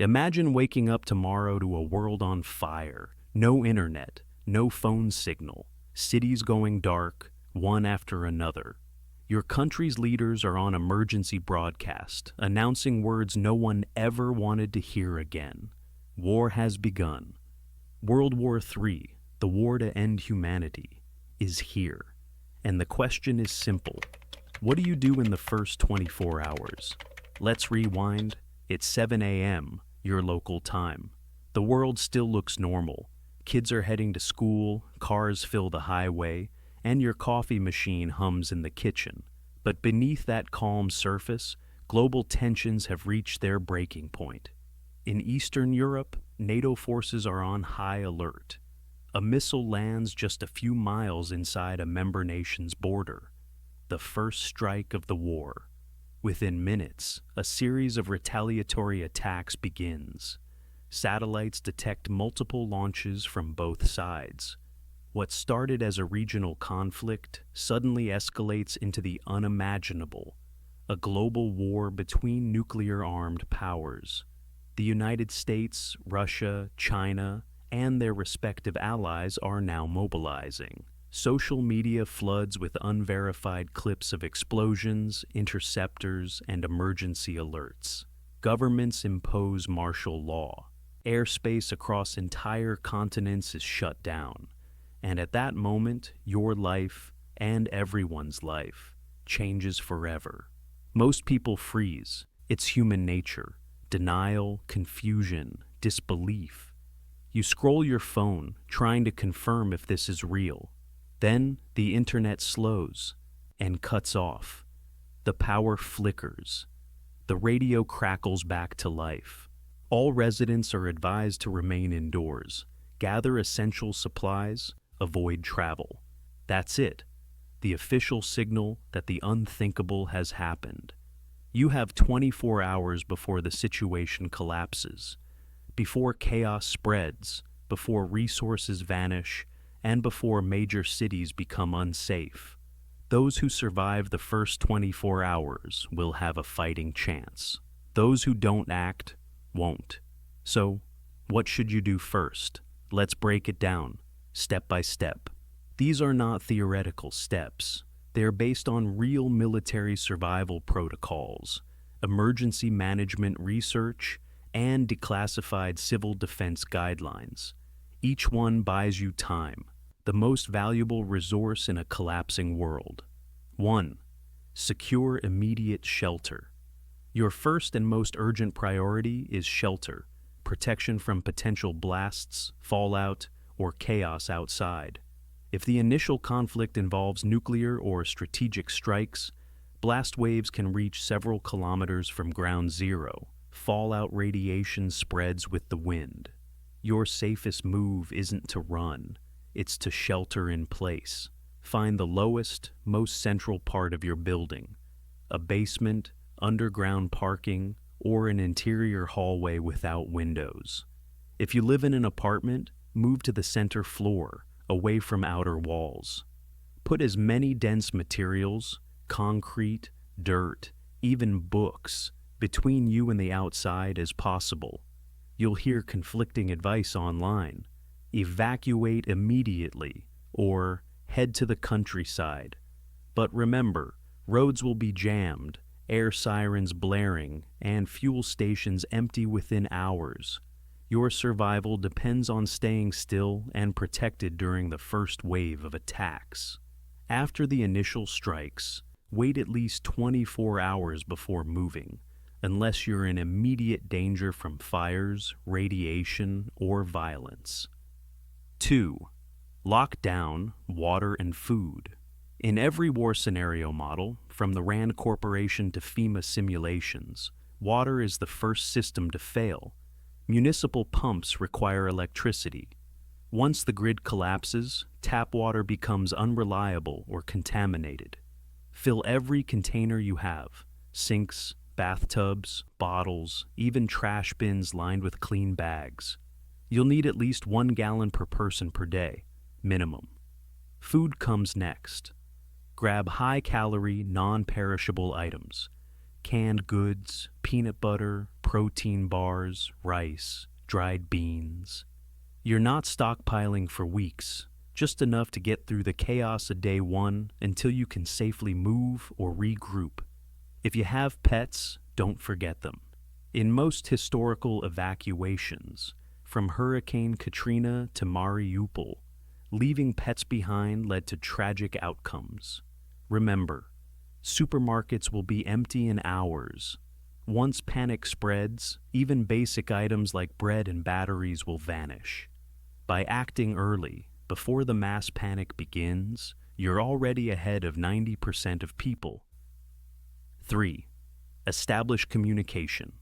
Imagine waking up tomorrow to a world on fire, no internet, no phone signal, cities going dark, one after another. Your country's leaders are on emergency broadcast, announcing words no one ever wanted to hear again. War has begun. World War III, the war to end humanity, is here. And the question is simple. What do you do in the first 24 hours? Let's rewind. It's 7 a.m., your local time. The world still looks normal. Kids are heading to school, cars fill the highway, and your coffee machine hums in the kitchen. But beneath that calm surface, global tensions have reached their breaking point. In Eastern Europe, NATO forces are on high alert. A missile lands just a few miles inside a member nation's border. The first strike of the war. Within minutes, a series of retaliatory attacks begins. Satellites detect multiple launches from both sides. What started as a regional conflict suddenly escalates into the unimaginable, a global war between nuclear-armed powers. The United States, Russia, China, and their respective allies are now mobilizing. Social media floods with unverified clips of explosions, interceptors, and emergency alerts. Governments impose martial law. Airspace across entire continents is shut down. And at that moment, your life, and everyone's life, changes forever. Most people freeze. It's human nature. Denial, confusion, disbelief. You scroll your phone, trying to confirm if this is real. Then the internet slows and cuts off. The power flickers. The radio crackles back to life. All residents are advised to remain indoors, gather essential supplies, avoid travel. That's it. The official signal that the unthinkable has happened. You have 24 hours before the situation collapses, before chaos spreads, before resources vanish, and before major cities become unsafe. Those who survive the first 24 hours will have a fighting chance. Those who don't act won't. So, what should you do first? Let's break it down, step by step. These are not theoretical steps. They're based on real military survival protocols, emergency management research, and declassified civil defense guidelines. Each one buys you time, the most valuable resource in a collapsing world. 1. Secure immediate shelter. Your first and most urgent priority is shelter, protection from potential blasts, fallout, or chaos outside. If the initial conflict involves nuclear or strategic strikes, blast waves can reach several kilometers from ground zero. Fallout radiation spreads with the wind. Your safest move isn't to run, it's to shelter in place. Find the lowest, most central part of your building, a basement, underground parking, or an interior hallway without windows. If you live in an apartment, move to the center floor, away from outer walls. Put as many dense materials, concrete, dirt, even books, between you and the outside as possible. You'll hear conflicting advice online. Evacuate immediately, or head to the countryside. But remember, roads will be jammed, air sirens blaring, and fuel stations empty within hours. Your survival depends on staying still and protected during the first wave of attacks. After the initial strikes, wait at least 24 hours before moving, unless you're in immediate danger from fires, radiation, or violence. 2. Lock down water and food. In every war scenario model, from the RAND Corporation to FEMA simulations, water is the first system to fail. Municipal pumps require electricity. Once the grid collapses, tap water becomes unreliable or contaminated. Fill every container you have, sinks, bathtubs, bottles, even trash bins lined with clean bags. You'll need at least 1 gallon per person per day, minimum. Food comes next. Grab high-calorie, non-perishable items. canned goods, peanut butter, protein bars, rice, dried beans. You're not stockpiling for weeks, just enough to get through the chaos of day one until you can safely move or regroup. If you have pets, don't forget them. In most historical evacuations, from Hurricane Katrina to Mariupol, leaving pets behind led to tragic outcomes. Remember, supermarkets will be empty in hours. Once panic spreads, even basic items like bread and batteries will vanish. By acting early, before the mass panic begins, you're already ahead of 90% of people. 3. Establish communication.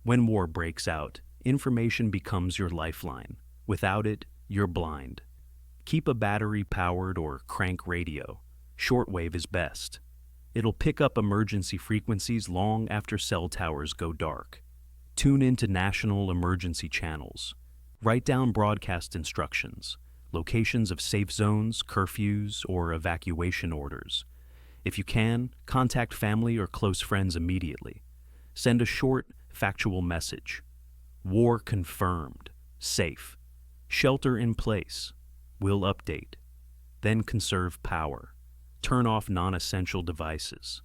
When war breaks out, information becomes your lifeline. Without it, you're blind. Keep a battery-powered or crank radio. Shortwave is best. It'll pick up emergency frequencies long after cell towers go dark. Tune into national emergency channels. Write down broadcast instructions, locations of safe zones, curfews, or evacuation orders. If you can, contact family or close friends immediately. Send a short, factual message. War confirmed. Safe. Shelter in place. We'll update. Then conserve power. Turn off non-essential devices.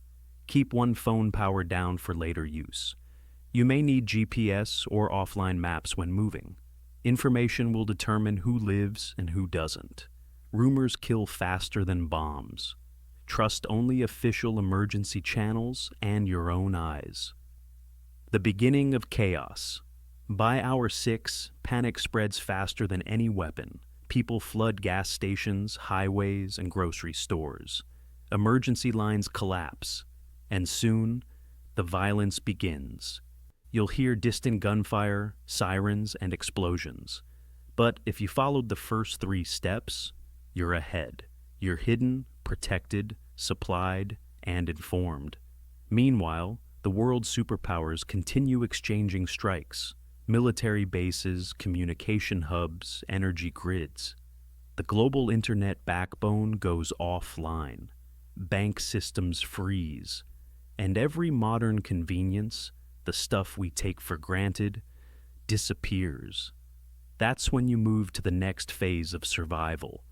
Keep one phone power down for later use. You may need GPS or offline maps when moving. Information will determine who lives and who doesn't. Rumors kill faster than bombs. Trust only official emergency channels and your own eyes. The beginning of chaos. By hour 6, panic spreads faster than any weapon. People flood gas stations, highways, and grocery stores. Emergency lines collapse, and soon, the violence begins. You'll hear distant gunfire, sirens, and explosions. But if you followed the first 3 steps, you're ahead. You're hidden, protected, supplied, and informed. Meanwhile, the world's superpowers continue exchanging strikes. Military bases, communication hubs, energy grids. The global internet backbone goes offline. Bank systems freeze. And every modern convenience, the stuff we take for granted, disappears. That's when you move to the next phase of survival.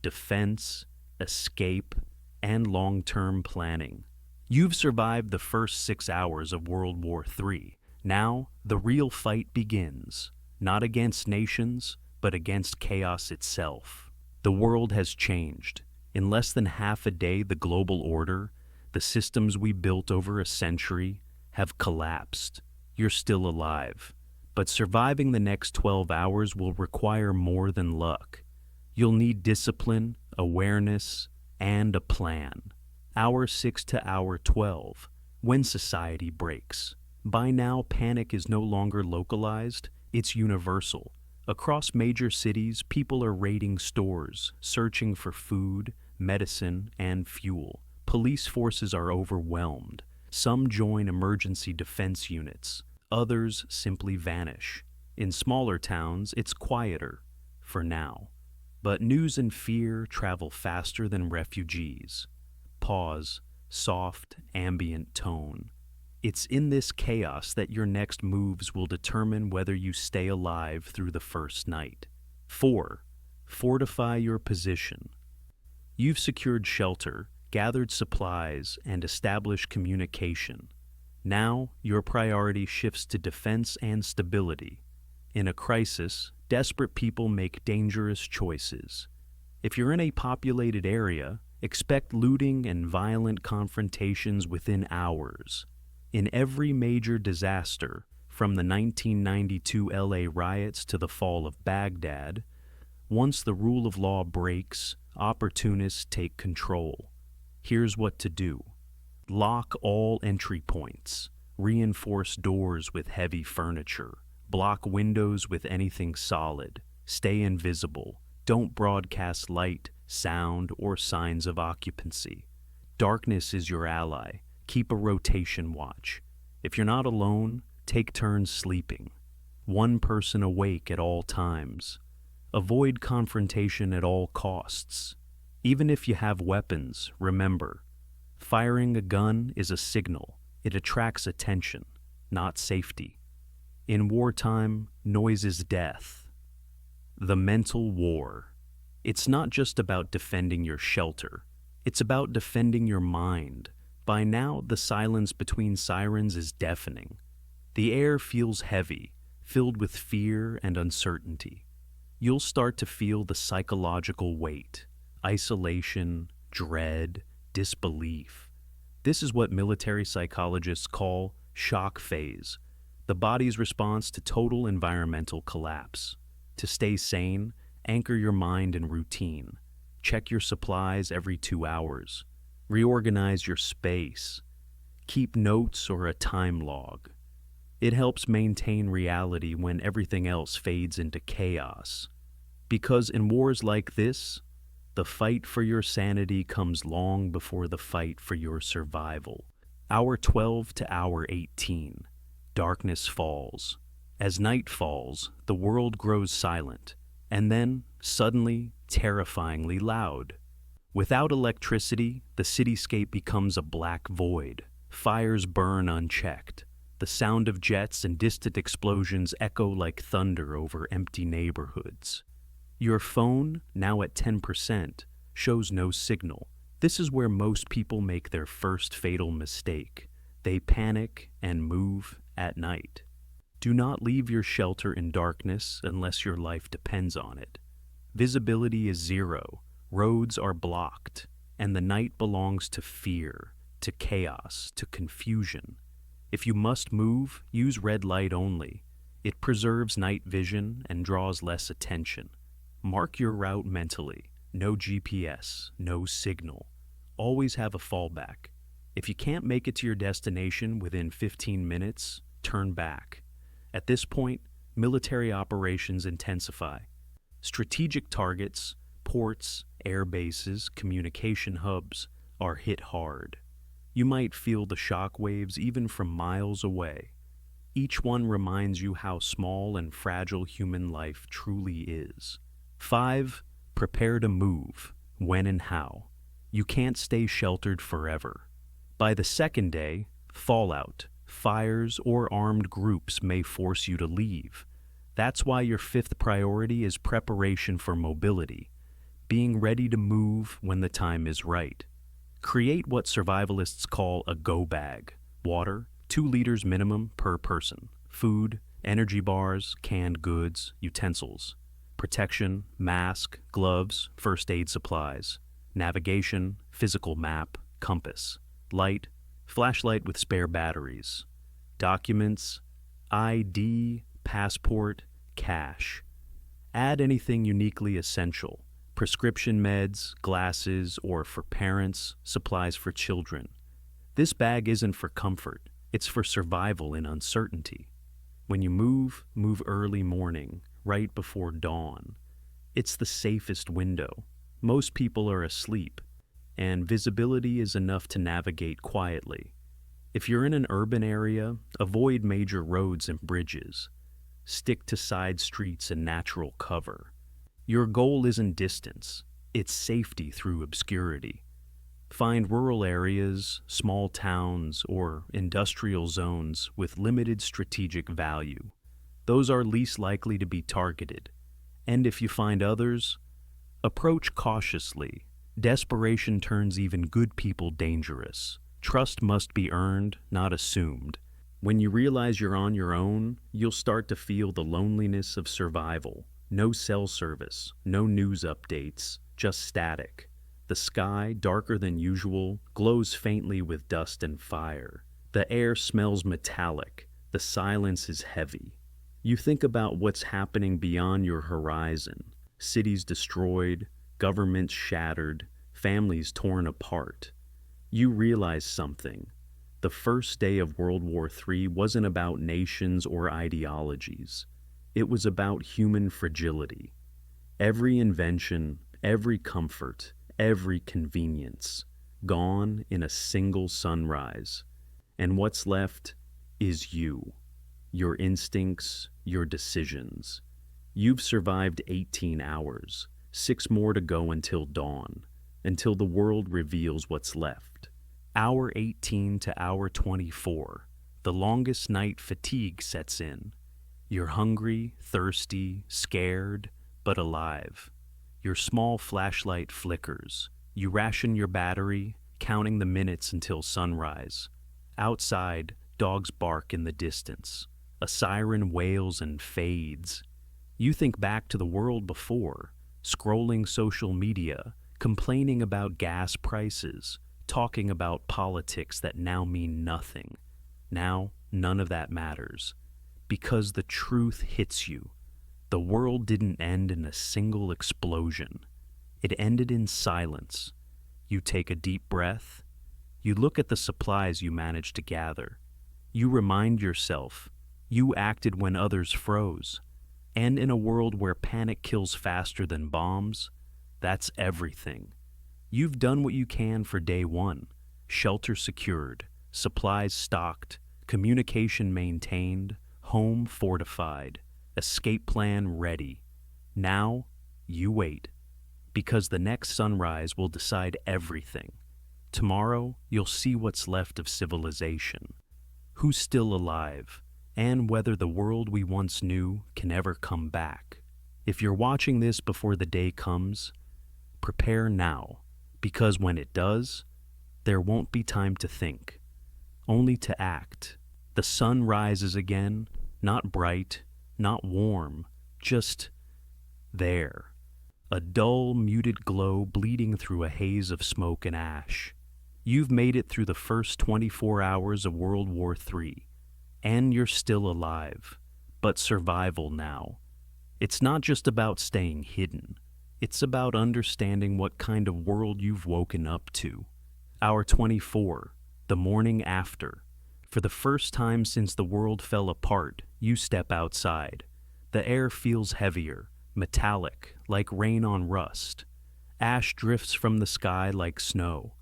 Defense, escape, and long-term planning. You've survived the first 6 hours of World War III. Now, the real fight begins, not against nations, but against chaos itself. The world has changed. In less than half a day, the global order, the systems we built over a century, have collapsed. You're still alive, but surviving the next 12 hours will require more than luck. You'll need discipline, awareness, and a plan. Hour 6 to hour 12, when society breaks. By now, panic is no longer localized, it's universal. Across major cities, people are raiding stores, searching for food, medicine, and fuel. Police forces are overwhelmed. Some join emergency defense units. Others simply vanish. In smaller towns, it's quieter, for now. But news and fear travel faster than refugees. Pause, soft, ambient tone. It's in this chaos that your next moves will determine whether you stay alive through the first night. 4. Fortify your position. You've secured shelter, gathered supplies, and established communication. Now, your priority shifts to defense and stability. In a crisis, desperate people make dangerous choices. If you're in a populated area, expect looting and violent confrontations within hours. In every major disaster, from the 1992 LA riots to the fall of Baghdad, once the rule of law breaks, opportunists take control. Here's what to do. Lock all entry points. Reinforce doors with heavy furniture. Block windows with anything solid. Stay invisible. Don't broadcast light, sound, or signs of occupancy. Darkness is your ally. Keep a rotation watch. If you're not alone, take turns sleeping. One person awake at all times. Avoid confrontation at all costs. Even if you have weapons, remember, firing a gun is a signal. It attracts attention, not safety. In wartime, noise is death. The mental war. It's not just about defending your shelter. It's about defending your mind. By now, the silence between sirens is deafening. The air feels heavy, filled with fear and uncertainty. You'll start to feel the psychological weight, isolation, dread, disbelief. This is what military psychologists call shock phase, the body's response to total environmental collapse. To stay sane, anchor your mind in routine. Check your supplies every 2 hours. Reorganize your space. Keep notes or a time log. It helps maintain reality when everything else fades into chaos. Because in wars like this, the fight for your sanity comes long before the fight for your survival. Hour 12 to hour 18. Darkness falls. As night falls, the world grows silent, and then, suddenly, terrifyingly loud. Without electricity, the cityscape becomes a black void. Fires burn unchecked. The sound of jets and distant explosions echo like thunder over empty neighborhoods. Your phone, now at 10%, shows no signal. This is where most people make their first fatal mistake. They panic and move at night. Do not leave your shelter in darkness unless your life depends on it. Visibility is zero, roads are blocked, and the night belongs to fear, to chaos, to confusion. If you must move, use red light only. It preserves night vision and draws less attention. Mark your route mentally. No GPS, no signal. Always have a fallback. If you can't make it to your destination within 15 minutes, turn back. At this point, military operations intensify. Strategic targets, ports, air bases, communication hubs are hit hard. You might feel the shock waves even from miles away. Each one reminds you how small and fragile human life truly is. 5. Prepare to move. When and how. You can't stay sheltered forever. By the second day, fallout, fires, or armed groups may force you to leave. That's why your 5th priority is preparation for mobility, being ready to move when the time is right. Create what survivalists call a go bag. Water, 2 liters minimum per person. Food, energy bars, canned goods, utensils. Protection, mask, gloves, first aid supplies. Navigation, physical map, compass. Light, flashlight with spare batteries. Documents, ID, passport, cash. Add anything uniquely essential. Prescription meds, glasses, or for parents, supplies for children. This bag isn't for comfort, it's for survival in uncertainty. When you move early morning, right before dawn. It's the safest window. Most people are asleep, and visibility is enough to navigate quietly. If you're in an urban area, avoid major roads and bridges. Stick to side streets and natural cover. Your goal isn't distance, it's safety through obscurity. Find rural areas, small towns, or industrial zones with limited strategic value. Those are least likely to be targeted. And if you find others, approach cautiously. Desperation turns even good people dangerous. Trust must be earned, not assumed. When you realize you're on your own, you'll start to feel the loneliness of survival. No cell service, no news updates, just static. The sky, darker than usual, glows faintly with dust and fire. The air smells metallic. The silence is heavy. You think about what's happening beyond your horizon. Cities destroyed, governments shattered, families torn apart. You realize something. The first day of World War III wasn't about nations or ideologies. It was about human fragility. Every invention, every comfort, every convenience, gone in a single sunrise. And what's left is you, your instincts, your decisions. You've survived 18 hours, 6 more to go until dawn, until the world reveals what's left. Hour 18 to hour 24. The longest night fatigue sets in. You're hungry, thirsty, scared, but alive. Your small flashlight flickers. You ration your battery, counting the minutes until sunrise. Outside, dogs bark in the distance. A siren wails and fades. You think back to the world before, scrolling social media, complaining about gas prices, talking about politics that now mean nothing. Now, none of that matters. Because the truth hits you. The world didn't end in a single explosion. It ended in silence. You take a deep breath. You look at the supplies you managed to gather. You remind yourself, you acted when others froze. And in a world where panic kills faster than bombs, that's everything. You've done what you can for day one. Shelter secured, supplies stocked, communication maintained, home fortified, escape plan ready. Now, you wait. Because the next sunrise will decide everything. Tomorrow, you'll see what's left of civilization. Who's still alive, and whether the world we once knew can ever come back. If you're watching this before the day comes, prepare now, because when it does, there won't be time to think, only to act. The sun rises again, not bright, not warm, just there. A dull, muted glow bleeding through a haze of smoke and ash. You've made it through the first 24 hours of World War III, and you're still alive, but survival now. It's not just about staying hidden. It's about understanding what kind of world you've woken up to. Hour 24, the morning after. For the first time since the world fell apart, you step outside. The air feels heavier, metallic, like rain on rust. Ash drifts from the sky like snow.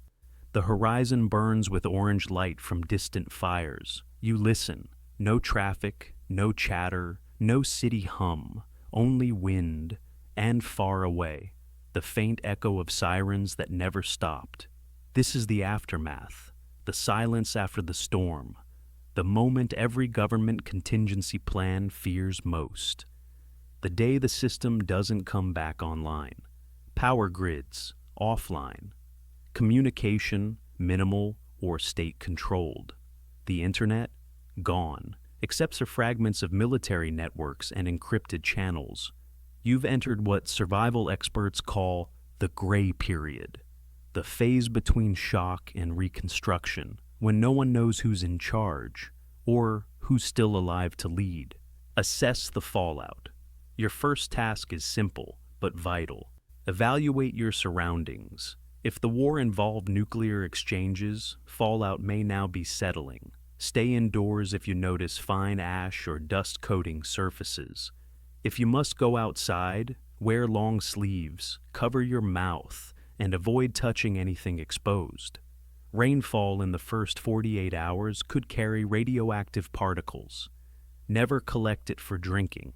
The horizon burns with orange light from distant fires. You listen. No traffic, no chatter, no city hum, only wind, and far away, the faint echo of sirens that never stopped. This is the aftermath, the silence after the storm, the moment every government contingency plan fears most. The day the system doesn't come back online. Power grids, offline. Communication, minimal or state-controlled. The internet, gone, except for fragments of military networks and encrypted channels. You've entered what survival experts call the gray period, the phase between shock and reconstruction, when no one knows who's in charge or who's still alive to lead. Assess the fallout. Your first task is simple but vital. Evaluate your surroundings. If the war involved nuclear exchanges, fallout may now be settling. Stay indoors if you notice fine ash or dust coating surfaces. If you must go outside, wear long sleeves, cover your mouth, and avoid touching anything exposed. Rainfall in the first 48 hours could carry radioactive particles. Never collect it for drinking.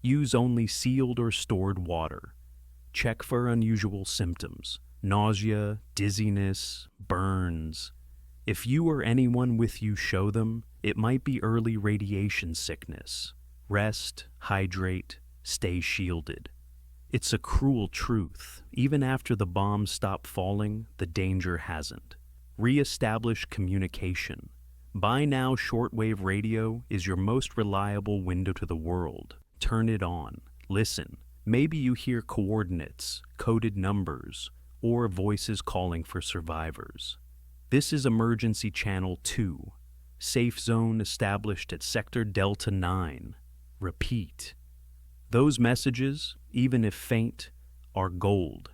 Use only sealed or stored water. Check for unusual symptoms, nausea, dizziness, burns. If you or anyone with you show them, it might be early radiation sickness. Rest, hydrate, stay shielded. It's a cruel truth. Even after the bombs stop falling, the danger hasn't. Reestablish communication. By now, shortwave radio is your most reliable window to the world. Turn it on. Listen. Maybe you hear coordinates, coded numbers, or voices calling for survivors. This is Emergency Channel 2. Safe zone established at Sector Delta 9. Repeat. Those messages, even if faint, are gold.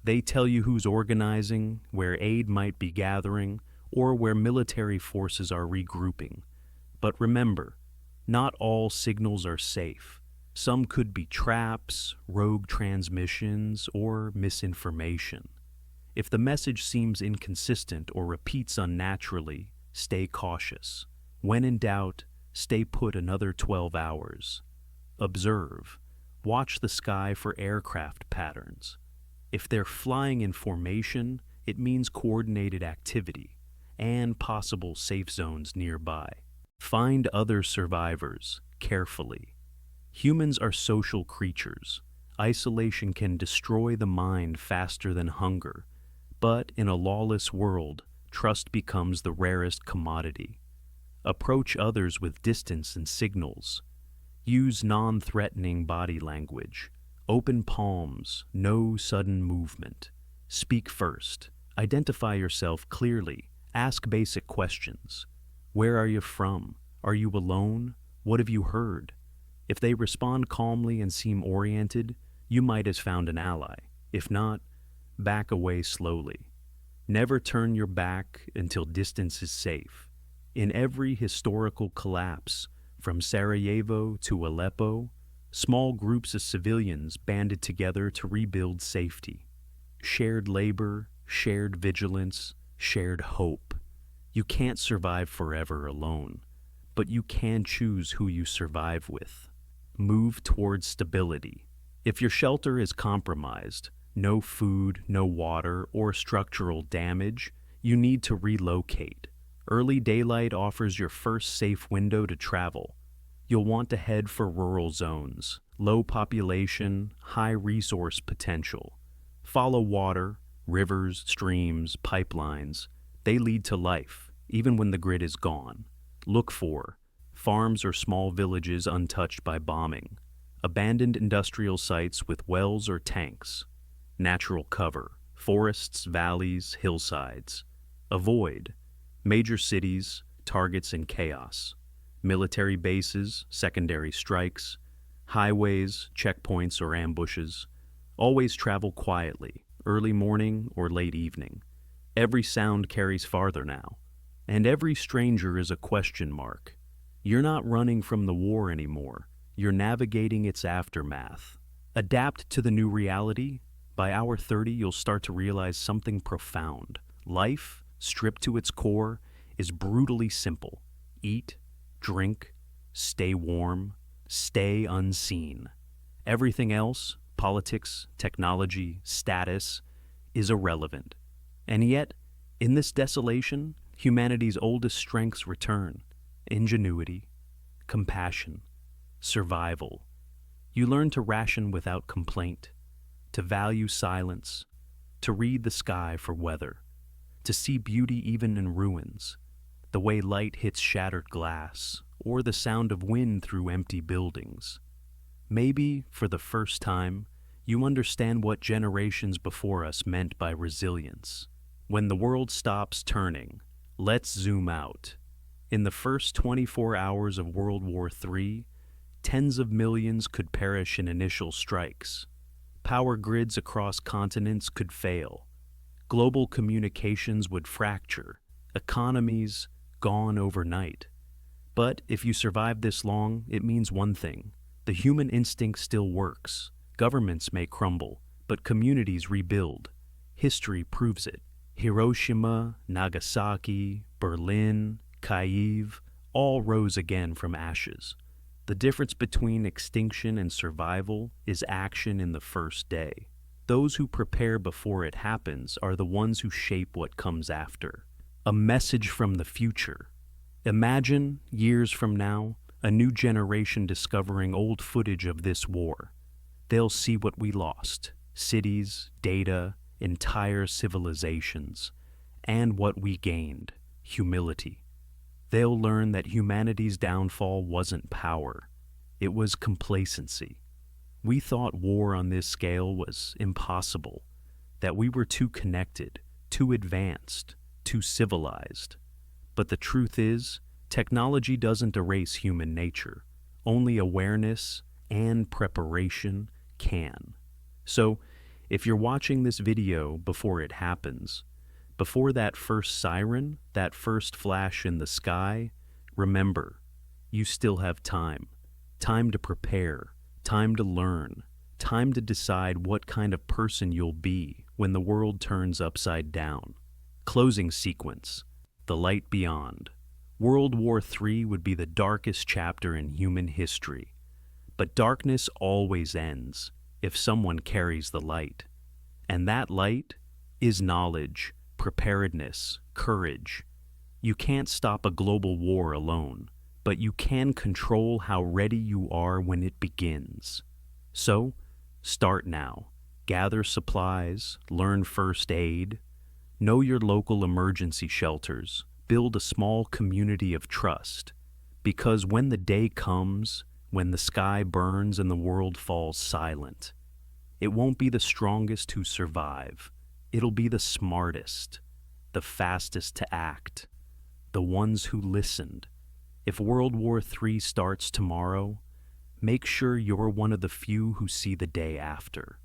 They tell you who's organizing, where aid might be gathering, or where military forces are regrouping. But remember, not all signals are safe. Some could be traps, rogue transmissions, or misinformation. If the message seems inconsistent or repeats unnaturally, stay cautious. When in doubt, stay put another 12 hours. Observe. Watch the sky for aircraft patterns. If they're flying in formation, it means coordinated activity. and possible safe zones nearby. Find other survivors carefully. Humans are social creatures. Isolation can destroy the mind faster than hunger, but in a lawless world, trust becomes the rarest commodity. Approach others with distance and signals. Use non-threatening body language. Open palms, no sudden movement. Speak first. Identify yourself clearly. Ask basic questions. Where are you from? Are you alone? What have you heard? If they respond calmly and seem oriented, you might have found an ally. If not, back away slowly. Never turn your back until distance is safe. In every historical collapse, from Sarajevo to Aleppo, small groups of civilians banded together to rebuild safety. Shared labor, shared vigilance, shared hope. You can't survive forever alone, but you can choose who you survive with. Move towards stability. If your shelter is compromised, no food, no water, or structural damage, you need to relocate. Early daylight offers your first safe window to travel. You'll want to head for rural zones, low population, high resource potential. Follow water, rivers, streams, pipelines. They lead to life, even when the grid is gone. Look for farms or small villages untouched by bombing, abandoned industrial sites with wells or tanks, natural cover, forests, valleys, hillsides. Avoid major cities, targets and chaos, military bases, secondary strikes, highways, checkpoints or ambushes. Always travel quietly, early morning or late evening. Every sound carries farther now, and every stranger is a question mark. You're not running from the war anymore. You're navigating its aftermath. Adapt to the new reality. By hour 30, you'll start to realize something profound. Life, stripped to its core, is brutally simple. Eat, drink, stay warm, stay unseen. Everything else, politics, technology, status, is irrelevant. And yet, in this desolation, humanity's oldest strengths return. Ingenuity, compassion, survival. You learn to ration without complaint, to value silence, to read the sky for weather, to see beauty even in ruins, the way light hits shattered glass, or the sound of wind through empty buildings. Maybe, for the first time, you understand what generations before us meant by resilience. When the world stops turning, let's zoom out. In the first 24 hours of World War III, tens of millions could perish in initial strikes. Power grids across continents could fail. Global communications would fracture. Economies gone overnight. But if you survive this long, it means one thing. The human instinct still works. Governments may crumble, but communities rebuild. History proves it. Hiroshima, Nagasaki, Berlin, Kyiv, all rose again from ashes. The difference between extinction and survival is action in the first day. Those who prepare before it happens are the ones who shape what comes after. A message from the future. Imagine, years from now, a new generation discovering old footage of this war. They'll see what we lost: cities, data, entire civilizations, and what we gained: humility. They'll learn that humanity's downfall wasn't power, it was complacency. We thought war on this scale was impossible, that we were too connected, too advanced, too civilized. But the truth is, technology doesn't erase human nature. Only awareness and preparation can. So, if you're watching this video before it happens, before that first siren, that first flash in the sky, remember, you still have time. Time to prepare, time to learn, time to decide what kind of person you'll be when the world turns upside down. Closing sequence: the light beyond. World War III would be the darkest chapter in human history. But darkness always ends if someone carries the light. And that light is knowledge, preparedness, courage. You can't stop a global war alone, but you can control how ready you are when it begins. So, start now. Gather supplies, learn first aid, know your local emergency shelters, build a small community of trust. Because when the day comes, when the sky burns and the world falls silent, it won't be the strongest who survive. It'll be the smartest, the fastest to act, the ones who listened. If World War III starts tomorrow, make sure you're one of the few who see the day after.